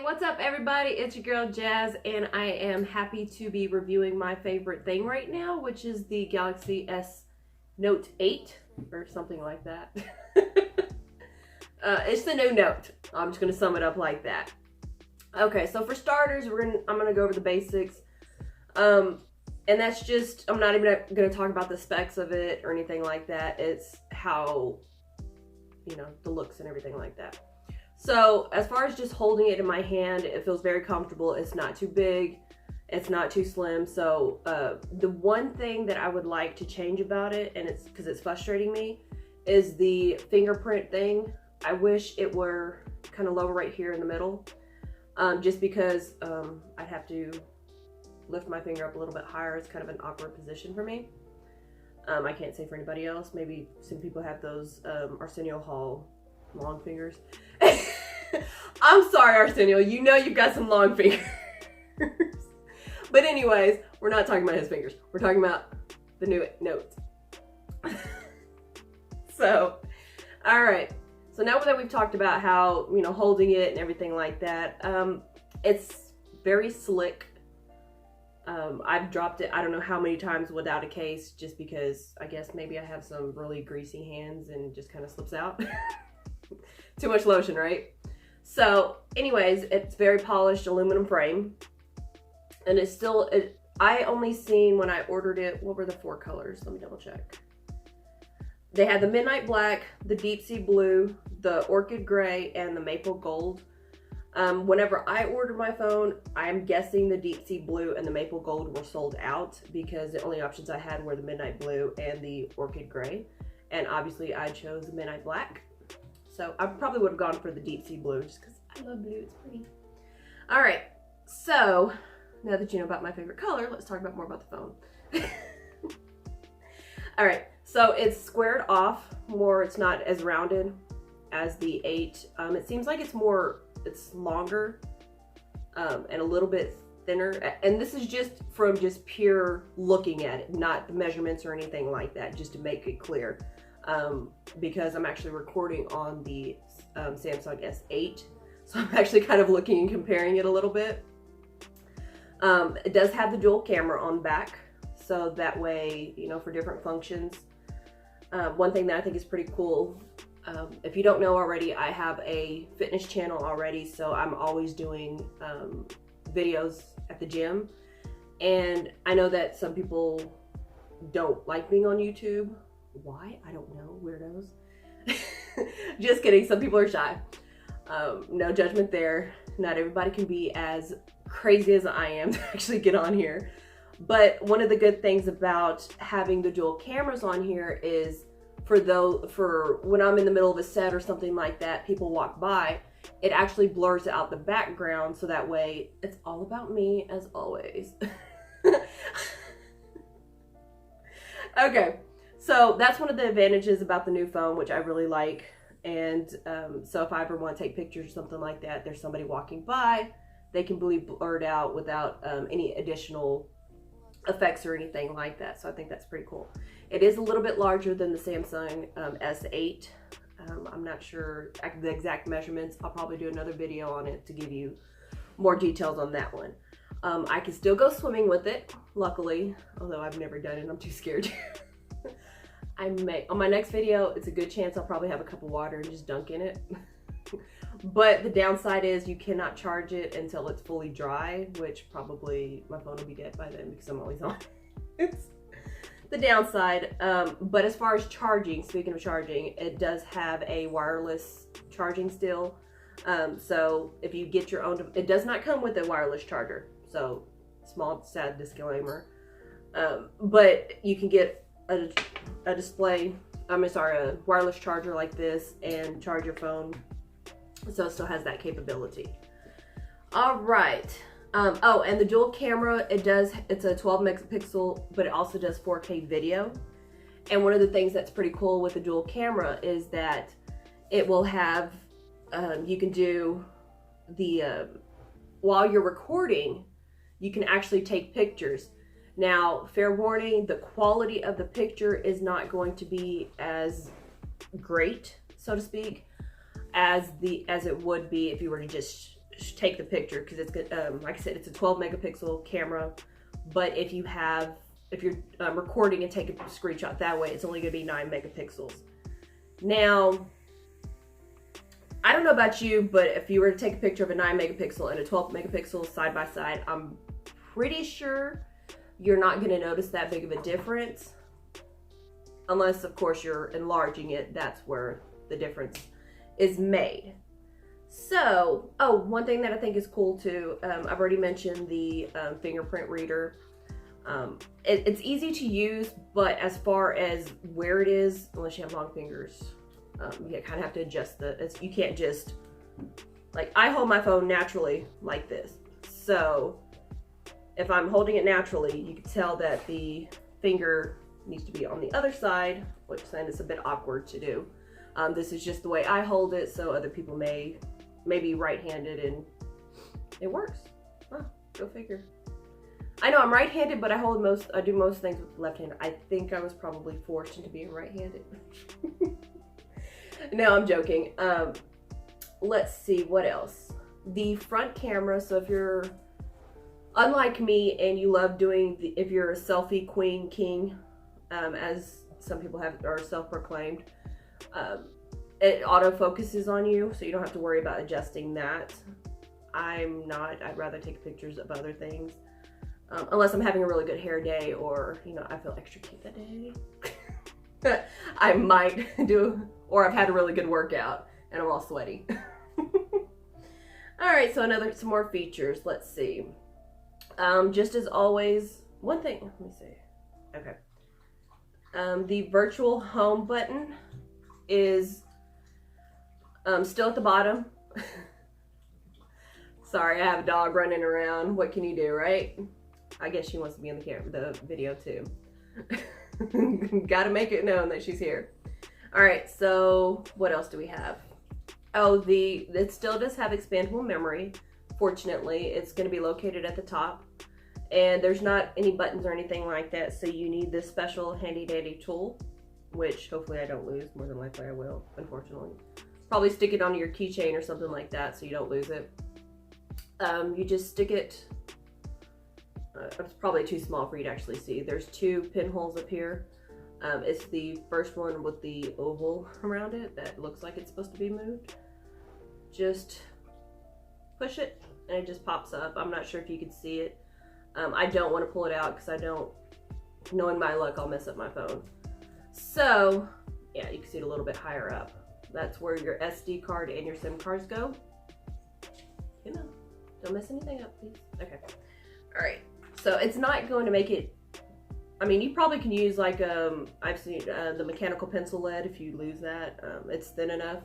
Hey, what's up everybody? It's your girl Jazz, and I am happy to be reviewing my favorite thing right now, which is the Galaxy S Note 8 or something like that. It's the new Note. I'm just gonna sum it up like that. Okay, so for starters, I'm gonna go over the basics. And that's just, I'm not even gonna talk about the specs of it or anything like that. It's how, you know, the looks and everything like that. So as far as just holding it in my hand, it feels very comfortable. It's not too big, it's not too slim. So the one thing that I would like to change about it, and it's because it's frustrating me, is the fingerprint thing. I wish it were kind of lower right here in the middle, just because I'd have to lift my finger up a little bit higher. It's kind of an awkward position for me. I can't say for anybody else. Maybe some people have those Arsenio Hall long fingers. I'm sorry, Arsenio, you know you've got some long fingers. But anyways, we're not talking about his fingers. We're talking about the new Note. So, all right. So now that we've talked about how, you know, holding it and everything like that, it's very slick. I've dropped it I don't know how many times without a case, just because I guess maybe I have some really greasy hands and it just kind of slips out. Too much lotion, right? So anyways, it's very polished aluminum frame, and it's still, I only seen when I ordered it, what were the 4 colors? Let me double check. They had the midnight black, the deep sea blue, the orchid gray, and the maple gold. Whenever I ordered my phone, I'm guessing the deep sea blue and the maple gold were sold out, because the only options I had were the midnight blue and the orchid gray, and obviously I chose the midnight black. So I probably would have gone for the deep sea blue, just because I love blue, it's pretty. All right, so now that you know about my favorite color, let's talk about more about the phone. All right, so it's squared off more. It's not as rounded as the 8. It seems like it's longer and a little bit thinner. And this is just from just pure looking at it, not the measurements or anything like that, just to make it clear. Because I'm actually recording on the Samsung S8, so I'm actually kind of looking and comparing it a little bit. It does have the dual camera on the back, so that way, you know, for different functions. One thing that I think is pretty cool, if you don't know already, I have a fitness channel already, so I'm always doing videos at the gym, and I know that some people don't like being on YouTube. Why? I don't know, weirdos. Just kidding, some people are shy. No judgment there. Not everybody can be as crazy as I am to actually get on here. But one of the good things about having the dual cameras on here is for when I'm in the middle of a set or something like that, people walk by, it actually blurs out the background, so that way it's all about me as always. Okay. So that's one of the advantages about the new phone, which I really like. And so if I ever want to take pictures or something like that, there's somebody walking by, they can be blurred out without any additional effects or anything like that. So I think that's pretty cool. It is a little bit larger than the Samsung S8. I'm not sure the exact measurements. I'll probably do another video on it to give you more details on that one. I can still go swimming with it, luckily, although I've never done it. I'm too scared to. On my next video, it's a good chance I'll probably have a cup of water and just dunk in it. But the downside is you cannot charge it until it's fully dry, which probably my phone will be dead by then because I'm always on. It's the downside. But as far as charging, speaking of charging, it does have a wireless charging still. So if you get your own, it does not come with a wireless charger. So small sad disclaimer. But you can get a wireless charger like this and charge your phone, so it still has that capability. All right. Oh, and the dual camera, it's a 12 megapixel, but it also does 4K video. And one of the things that's pretty cool with the dual camera is that it will have, you can do while you're recording, you can actually take pictures. Now, fair warning, the quality of the picture is not going to be as great, so to speak, as it would be if you were to just take the picture, because it's like I said, it's a 12 megapixel camera, but if you're recording and take a screenshot that way, it's only going to be 9 megapixels. Now, I don't know about you, but if you were to take a picture of a 9 megapixel and a 12 megapixel side by side, I'm pretty sure you're not going to notice that big of a difference. Unless, of course, you're enlarging it. That's where the difference is made. So, oh, one thing that I think is cool too, I've already mentioned the fingerprint reader. It's easy to use, but as far as where it is, unless you have long fingers, you kind of have to adjust you can't just, like, I hold my phone naturally like this. So if I'm holding it naturally, you can tell that the finger needs to be on the other side, which then is a bit awkward to do. This is just the way I hold it, so other people may be right-handed and it works. Huh, go figure. I know I'm right-handed, but I do most things with the left hand. I think I was probably forced into being right-handed. No, I'm joking. Let's see, what else? The front camera, so if you're unlike me and you love doing if you're a selfie queen, king, as some people are self-proclaimed, it auto-focuses on you, so you don't have to worry about adjusting that. I'm not. I'd rather take pictures of other things. Unless I'm having a really good hair day, or, you know, I feel extra cute that day. I might do, or I've had a really good workout and I'm all sweaty. All right, so some more features. Let's see. Just as always, one thing, let me see. Okay. The virtual home button is still at the bottom. Sorry, I have a dog running around. What can you do, right? I guess she wants to be in the video too. Gotta make it known that she's here. All right, so what else do we have? Oh, it still does have expandable memory. Fortunately, it's going to be located at the top, and there's not any buttons or anything like that, so you need this special handy dandy tool, which hopefully I don't lose. More than likely I will, unfortunately. Probably stick it onto your keychain or something like that so you don't lose it. You just stick it. It's probably too small for you to actually see. There's 2 pinholes up here. It's the first one with the oval around it that looks like it's supposed to be moved. Just push it and it just pops up. I'm not sure if you can see it. I don't want to pull it out because knowing my luck, I'll mess up my phone. So yeah, you can see it a little bit higher up. That's where your SD card and your SIM cards go. You know, don't mess anything up, please. Okay. All right. So it's not going to make it, I mean, you probably can use like, I've seen the mechanical pencil lead if you lose that. It's thin enough,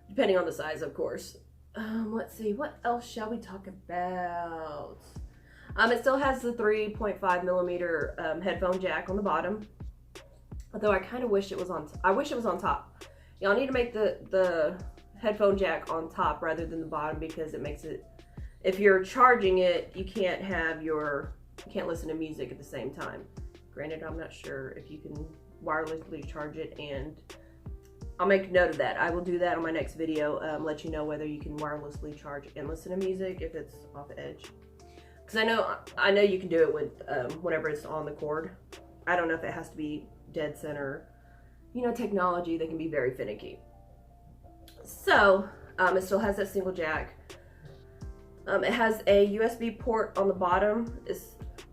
depending on the size, of course. Let's see, what else shall we talk about? It still has the 3.5 millimeter headphone jack on the bottom. Although I kind of wish it was on top. Y'all need to make the headphone jack on top rather than the bottom, because it makes it, if you're charging it, you can't listen to music at the same time. Granted, I'm not sure if you can wirelessly charge it, and I'll make note of that. I will do that on my next video, let you know whether you can wirelessly charge and listen to music if it's off the edge. Because I know you can do it with whenever it's on the cord. I don't know if it has to be dead center. You know, technology, they can be very finicky. So, it still has that single jack. It has a USB port on the bottom.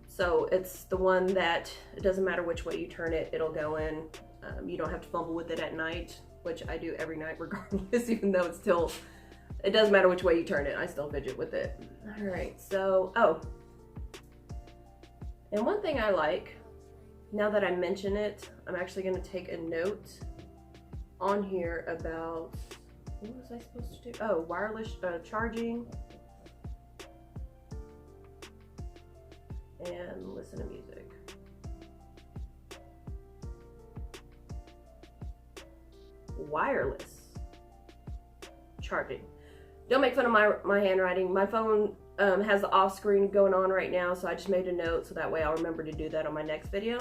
So it's the one that, it doesn't matter which way you turn it, it'll go in. You don't have to fumble with it at night, which I do every night regardless, even though it doesn't matter which way you turn it, I still fidget with it. All right, so, oh. And one thing I like, now that I mention it, I'm actually gonna take a note on here about, what was I supposed to do? Oh, wireless charging and listen to music. Wireless charging. Don't make fun of my handwriting. My phone has the off screen going on right now, so I just made a note so that way I'll remember to do that on my next video.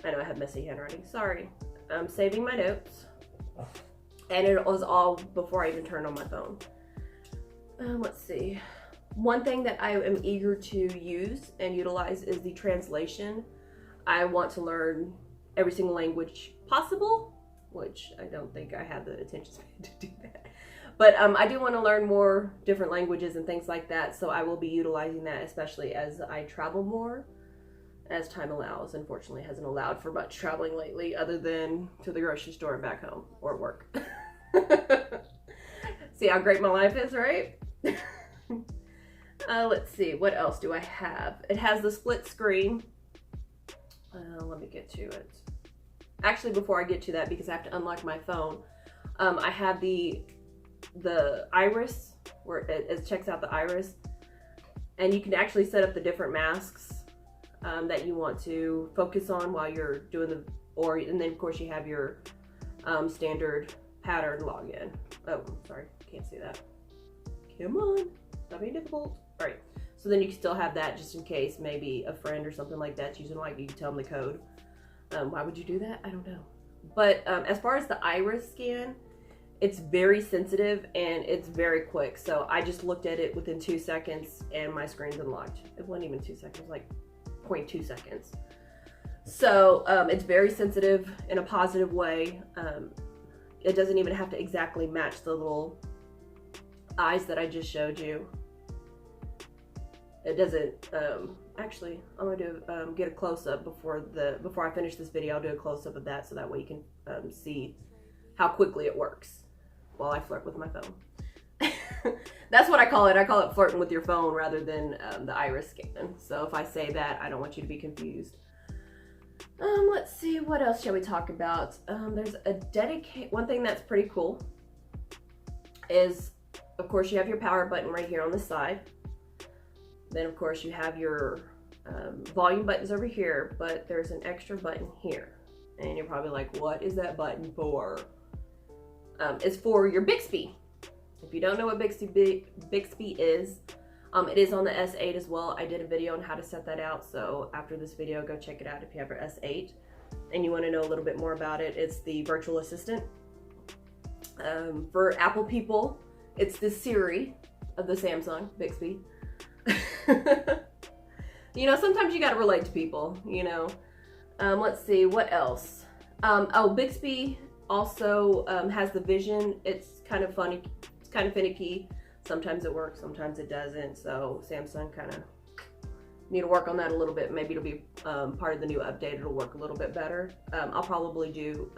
I know I have messy handwriting, sorry. I'm saving my notes, and it was all before I even turned on my phone. Let's see. One thing that I am eager to use and utilize is the translation. I want to learn every single language possible, which I don't think I have the attention span to do that. But I do want to learn more different languages and things like that, so I will be utilizing that, especially as I travel more, as time allows. Unfortunately, hasn't allowed for much traveling lately, other than to the grocery store and back home, or work. See how great my life is, right? Let's see, what else do I have? It has the split screen. Let me get to it. Actually, before I get to that, because I have to unlock my phone, I have the iris, where it checks out the iris, and you can actually set up the different masks that you want to focus on while you're doing and then of course you have your standard pattern login. Oh, sorry, can't see that. Come on, stop being difficult. All right, so then you can still have that just in case maybe a friend or something like that's using, like, you can tell them the code. Why would you do that? I don't know. But as far as the iris scan, it's very sensitive and it's very quick. So I just looked at it within 2 seconds and my screen's unlocked. It wasn't even 2 seconds, like 0.2 seconds. So it's very sensitive in a positive way. It doesn't even have to exactly match the little eyes that I just showed you. It doesn't, actually, I'm going to get a close-up before I finish this video. I'll do a close-up of that so that way you can see how quickly it works while I flirt with my phone. That's what I call it. I call it flirting with your phone rather than the iris scan. So if I say that, I don't want you to be confused. Let's see, what else shall we talk about? There's one thing that's pretty cool is, of course, you have your power button right here on the side. Then, of course, you have your volume buttons over here, but there's an extra button here. And you're probably like, what is that button for? It's for your Bixby. If you don't know what Bixby is, it is on the S8 as well. I did a video on how to set that out, so after this video, go check it out if you have your S8 and you want to know a little bit more about it. It's the virtual assistant. For Apple people, it's the Siri of the Samsung Bixby. You know, sometimes you gotta relate to people, you know. Let's see, what else? Oh, Bixby also has the vision. It's kind of funny, it's kind of finicky. Sometimes it works, sometimes it doesn't. So Samsung kind of need to work on that a little bit. Maybe it'll be part of the new update. It'll work a little bit better. I'll probably do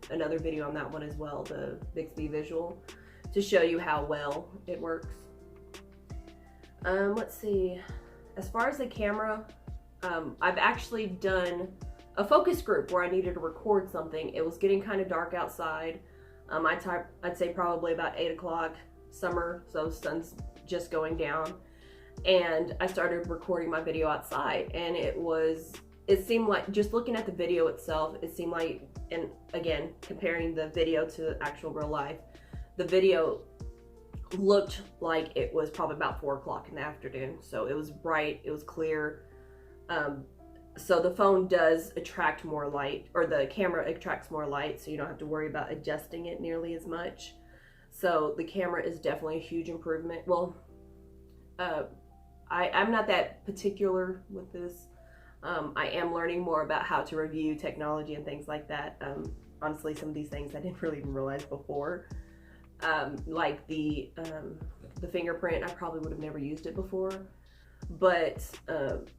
another video on that one as well, the Bixby visual, to show you how well it works. Let's see, as far as the camera, I've actually done a focus group where I needed to record something. It was getting kind of dark outside. I'd say probably about 8 o'clock, summer, so sun's just going down. And I started recording my video outside, and it seemed like, just looking at the video itself, it seemed like, and again, comparing the video to actual real life, the video looked like it was probably about 4 o'clock in the afternoon. So it was bright, it was clear. So the phone does attract more light, or the camera attracts more light, so you don't have to worry about adjusting it nearly as much. So the camera is definitely a huge improvement. Well, I'm not that particular with this. I am learning more about how to review technology and things like that. Honestly, some of these things I didn't really even realize before. Like the fingerprint, I probably would have never used it before. But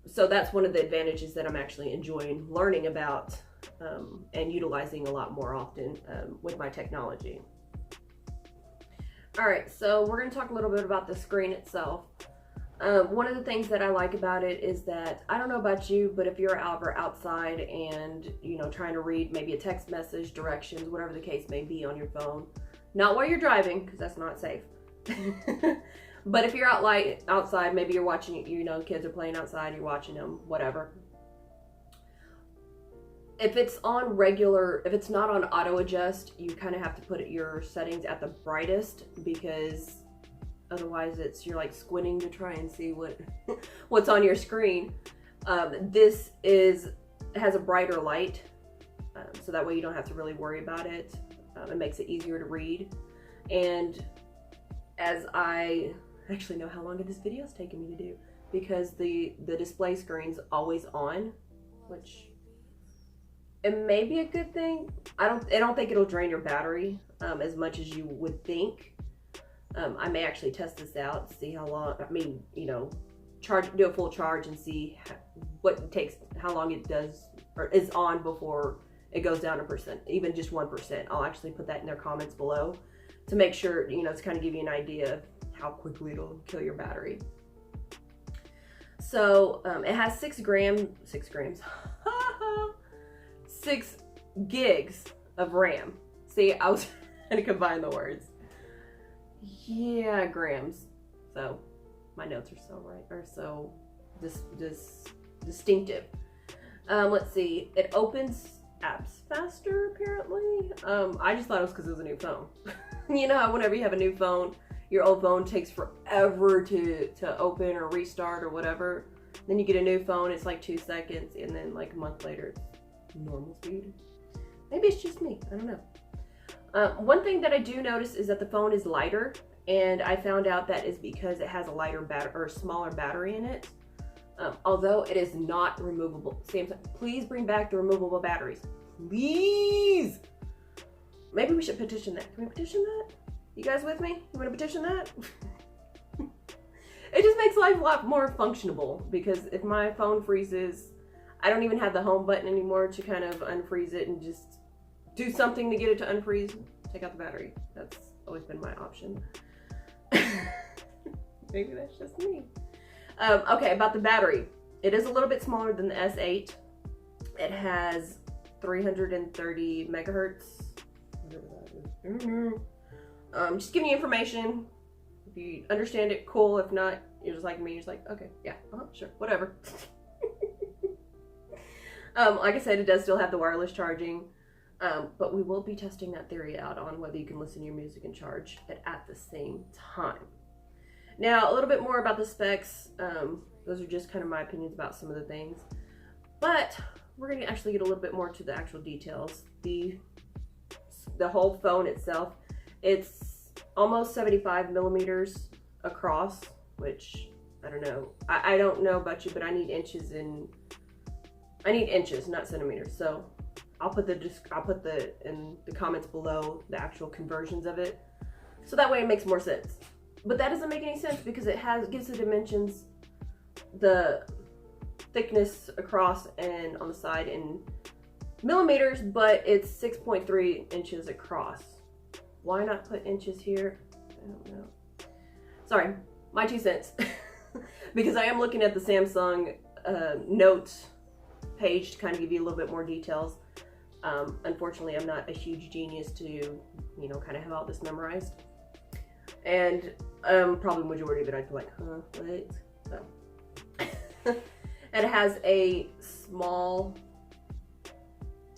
so that's one of the advantages that I'm actually enjoying learning about and utilizing a lot more often with my technology. All right, so we're going to talk a little bit about the screen itself. One of the things that I like about it is that, I don't know about you, but if you're outside and, you know, trying to read maybe a text message, directions, whatever the case may be on your phone, not while you're driving, because that's not safe. But if you're outside, maybe you're watching, you know, kids are playing outside, you're watching them, whatever. If it's not on auto adjust, you kind of have to put your settings at the brightest, because otherwise you're like squinting to try and see what's on your screen. This has a brighter light, so that way you don't have to really worry about it. It makes it easier to read. And as I actually know how long this video is taking me to do, because the display screen's always on, which it may be a good thing. I don't think it'll drain your battery as much as you would think. I may actually test this out, see how long, I mean, you know, do a full charge and see what it takes, how long it does or is on before it goes down 1%, even just 1%. I'll actually put that in their comments below to make sure, you know, to kind of give you an idea of how quickly it'll kill your battery. So it has 6 gigs of RAM. See, I was trying to combine the words. Yeah, grams. So my notes are so right, or so distinctive. Let's see. It opens apps faster, apparently. I just thought it was because it was a new phone. You know how whenever you have a new phone, your old phone takes forever to open or restart or whatever. Then you get a new phone, it's like 2 seconds, and then like a month later, it's normal speed. Maybe it's just me. I don't know. One thing that I do notice is that the phone is lighter, and I found out that is because it has a lighter battery or smaller battery in it. Although it is not removable. Samsung, please bring back the removable batteries. Please. Maybe we should petition that. Can we petition that? You guys with me? You want to petition that? It just makes life a lot more functionable, because if my phone freezes, I don't even have the home button anymore to kind of unfreeze it and just do something to get it to unfreeze. Take out the battery. That's always been my option. Maybe that's just me. Okay, about the battery. It is a little bit smaller than the S8. It has 330 megahertz. Just giving you information. If you understand it, cool. If not, you're just like me. You're just like, okay, yeah, sure, whatever. Like I said, it does still have the wireless charging. But we will be testing that theory out on whether you can listen to your music and charge it at the same time. Now, a little bit more about the specs. Those are just kind of my opinions about some of the things. But we're going to actually get a little bit more to the actual details. The whole phone itself, it's almost 75 millimeters across, which, I don't know. I don't know about you, but I need inches, not centimeters. So I'll put in the comments below the actual conversions of it, so that way it makes more sense. But that doesn't make any sense because it gives the dimensions, the thickness across and on the side in millimeters, but it's 6.3 inches across. Why not put inches here? I don't know. Sorry, my 2 cents. Because I am looking at the Samsung notes page to kind of give you a little bit more details. Unfortunately, I'm not a huge genius to, you know, kind of have all this memorized. And probably majority of it I'd be like, huh, what? So. And it has a small,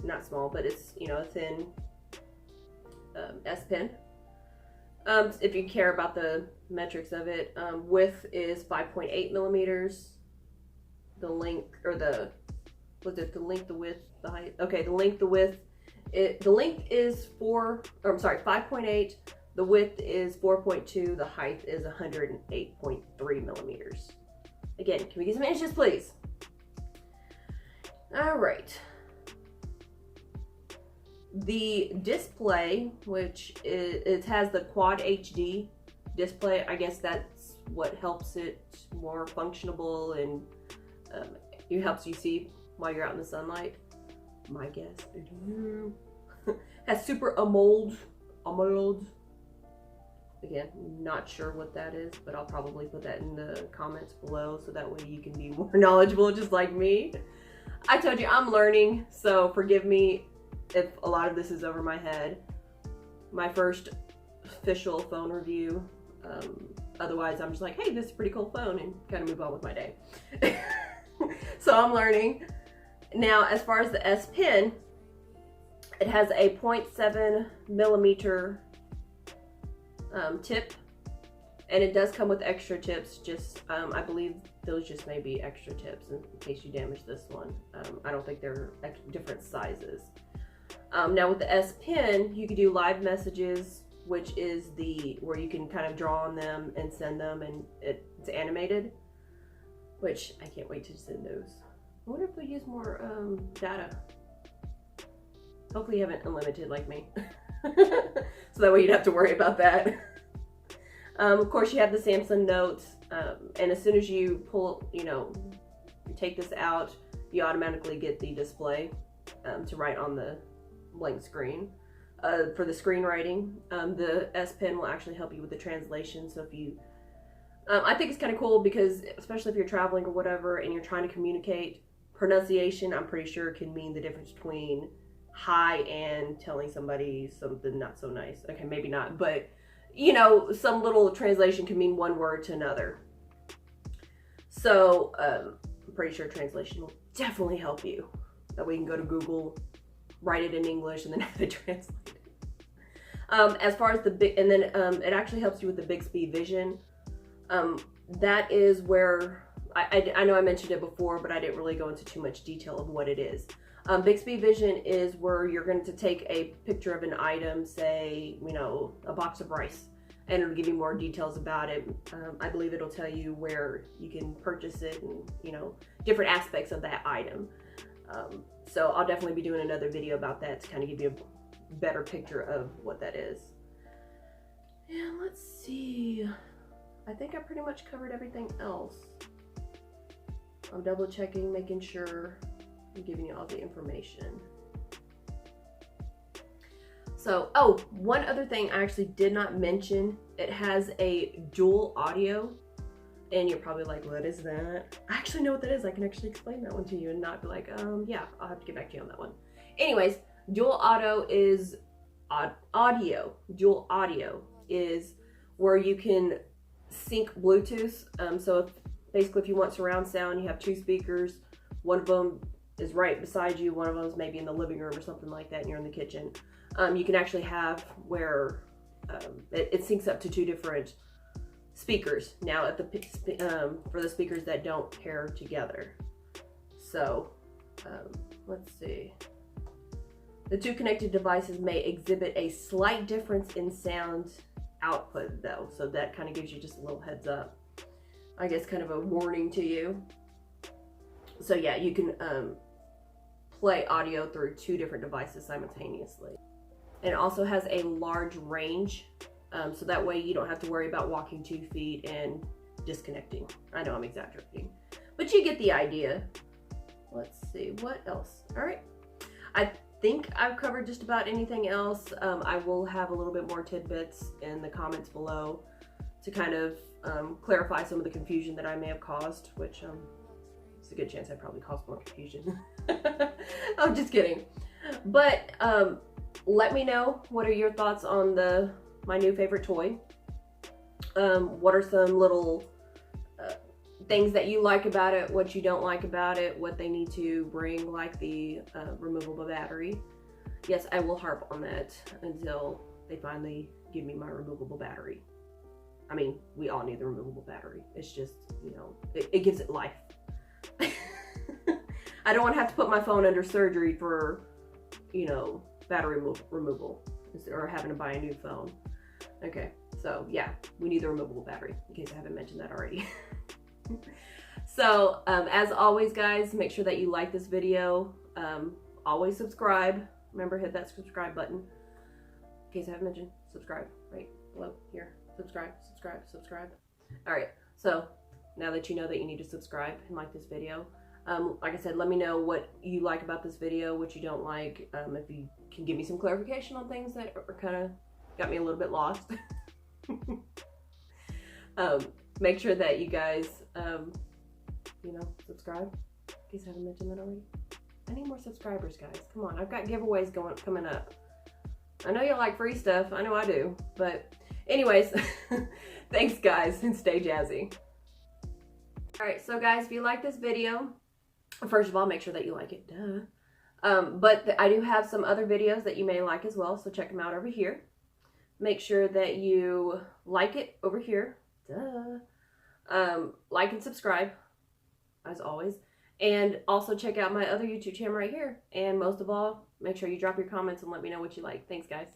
not small, but it's, you know, a thin S Pen. If you care about the metrics of it, width is 5.8 millimeters. The length, or the, was it the length, the width, the height? Okay, the length, the width. The length is 5.8. The width is 4.2. The height is 108.3 millimeters. Again, can we get some inches, please? All right. The display, which it has the Quad HD display. I guess that's what helps it more functional, and it helps you see while you're out in the sunlight. My guess. Has Super AMOLED. Again, not sure what that is, but I'll probably put that in the comments below so that way you can be more knowledgeable just like me. I told you I'm learning, so forgive me if a lot of this is over my head. My first official phone review. Otherwise, I'm just like, hey, this is a pretty cool phone, and kind of move on with my day. So I'm learning. Now, as far as the S Pen, it has a 0.7 millimeter tip, and it does come with extra tips. Just I believe those just may be extra tips in case you damage this one. I don't think they're different sizes. Now with the S Pen, you could do live messages, which is where you can kind of draw on them and send them, and it's animated, which I can't wait to send those. I wonder if they'll use more data. Hopefully you haven't unlimited like me. So that way you'd have to worry about that. Of course you have the Samsung Notes, and as soon as you pull, take this out, you automatically get the display to write on the blank screen. For the screenwriting, the S Pen will actually help you with the translation. So if you, I think it's kind of cool because especially if you're traveling or whatever and you're trying to communicate, pronunciation, I'm pretty sure can mean the difference between hi and telling somebody something not so nice. Okay, maybe not, but some little translation can mean one word to another. So I'm pretty sure translation will definitely help you. That way you can go to Google, write it in English, and then have it translated. As far as it actually helps you with the Bixby Vision. That is where, I know I mentioned it before, but I didn't really go into too much detail of what it is. Bixby Vision is where you're going to take a picture of an item, say, a box of rice, and it'll give you more details about it. I believe it'll tell you where you can purchase it and, different aspects of that item. So I'll definitely be doing another video about that to kind of give you a better picture of what that is. And let's see. I think I pretty much covered everything else. I'm double checking, making sure I'm giving you all the information. So, one other thing I actually did not mention. It has a dual audio. And you're probably like, what is that? I actually know what that is. I can actually explain that one to you and not be like, yeah, I'll have to get back to you on that one. Anyways, dual audio is Dual audio is where you can sync Bluetooth. So basically if you want surround sound, you have two speakers. One of them is right beside you. One of them is maybe in the living room or something like that and you're in the kitchen. You can actually have where it syncs up to two different speakers now at for the speakers that don't pair together. So let's see. The two connected devices may exhibit a slight difference in sound output though, so that kind of gives you just a little heads up. I guess kind of a warning to you. So yeah, you can play audio through two different devices simultaneously. And it also has a large range, so that way you don't have to worry about walking 2 feet and disconnecting. I know I'm exaggerating, but you get the idea. Let's see, what else? All right, I think I've covered just about anything else. I will have a little bit more tidbits in the comments below to kind of clarify some of the confusion that I may have caused, which it's a good chance I probably caused more confusion. I'm just kidding. But let me know, what are your thoughts on my new favorite toy? What are some little things that you like about it, what you don't like about it, what they need to bring, like the removable battery. Yes, I will harp on that until they finally give me my removable battery. I mean, we all need the removable battery. It's just, it gives it life. I don't want to have to put my phone under surgery for, battery removal or having to buy a new phone. Okay, so yeah, we need the removable battery, in case I haven't mentioned that already. So as always guys, make sure that you like this video. Always subscribe. Remember, hit that subscribe button. In case I haven't mentioned, subscribe right below here. Subscribe. All right, so now that you know that you need to subscribe and like this video, like I said, let me know what you like about this video, what you don't like. If you can give me some clarification on things that are kind of got me a little bit lost. Make sure that you guys, subscribe, in case I haven't mentioned that already. I need more subscribers, guys. Come on, I've got giveaways coming up. I know you like free stuff. I know I do. But anyways, thanks guys, and stay jazzy. Alright, so guys, if you like this video, first of all, make sure that you like it. Duh. But I do have some other videos that you may like as well, so check them out over here. Make sure that you like it over here. Duh. Like and subscribe, as always. And also check out my other YouTube channel right here. And most of all, make sure you drop your comments and let me know what you like. Thanks, guys.